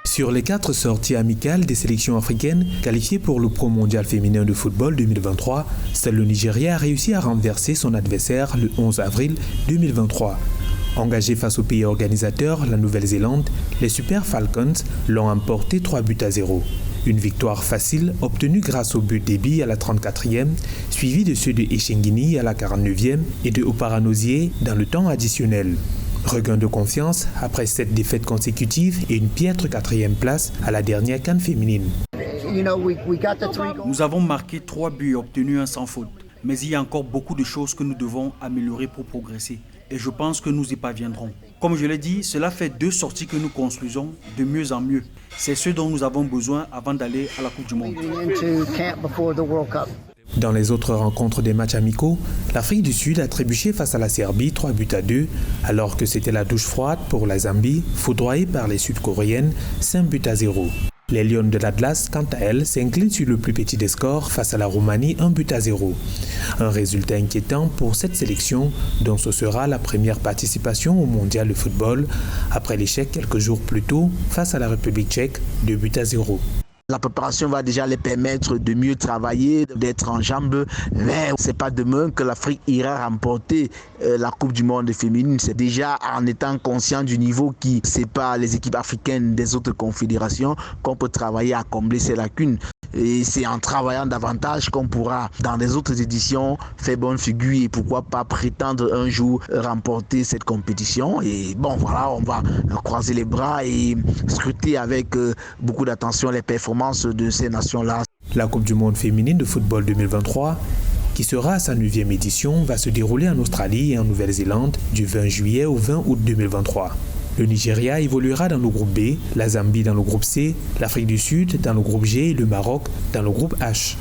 Sur les 4 sorties amicales des sélections africaines qualifiées pour le Pro Mondial féminin de football 2023, seul le Nigeria a réussi à renverser son adversaire le 11 avril 2023. Engagés face au pays organisateur, la Nouvelle-Zélande, les Super Falcons l'ont emporté 3-0. Une victoire facile obtenue grâce au but d'Ebi à la 34e, suivi de ceux de Eshengini à la 49e et de Oparanosier dans le temps additionnel. Regain de confiance après 7 défaites consécutives et une piètre 4e place à la dernière CAN féminine. Nous avons marqué 3 buts et obtenu un sans faute. Mais il y a encore beaucoup de choses que nous devons améliorer pour progresser. Et je pense que nous y parviendrons. Comme je l'ai dit, cela fait 2 sorties que nous construisons de mieux en mieux. C'est ce dont nous avons besoin avant d'aller à la Coupe du Monde. Dans les autres rencontres des matchs amicaux, l'Afrique du Sud a trébuché face à la Serbie 3-2, alors que c'était la douche froide pour la Zambie, foudroyée par les Sud-Coréennes 5-0. Les Lions de l'Atlas, quant à elles, s'inclinent sur le plus petit des scores face à la Roumanie 1-0. Un résultat inquiétant pour cette sélection, dont ce sera la première participation au Mondial de football, après l'échec quelques jours plus tôt face à la République tchèque 2-0. La préparation va déjà les permettre de mieux travailler, d'être en jambes, mais c'est pas demain que l'Afrique ira remporter la Coupe du Monde féminine. C'est déjà en étant conscient du niveau qui sépare les équipes africaines des autres confédérations qu'on peut travailler à combler ces lacunes. Et c'est en travaillant davantage qu'on pourra, dans les autres éditions, faire bonne figure et pourquoi pas prétendre un jour remporter cette compétition. Et bon, voilà, on va croiser les bras et scruter avec beaucoup d'attention les performances de ces nations-là. La Coupe du Monde féminine de football 2023, qui sera à sa 9e édition, va se dérouler en Australie et en Nouvelle-Zélande du 20 juillet au 20 août 2023. Le Nigeria évoluera dans le groupe B, la Zambie dans le groupe C, l'Afrique du Sud dans le groupe G et le Maroc dans le groupe H.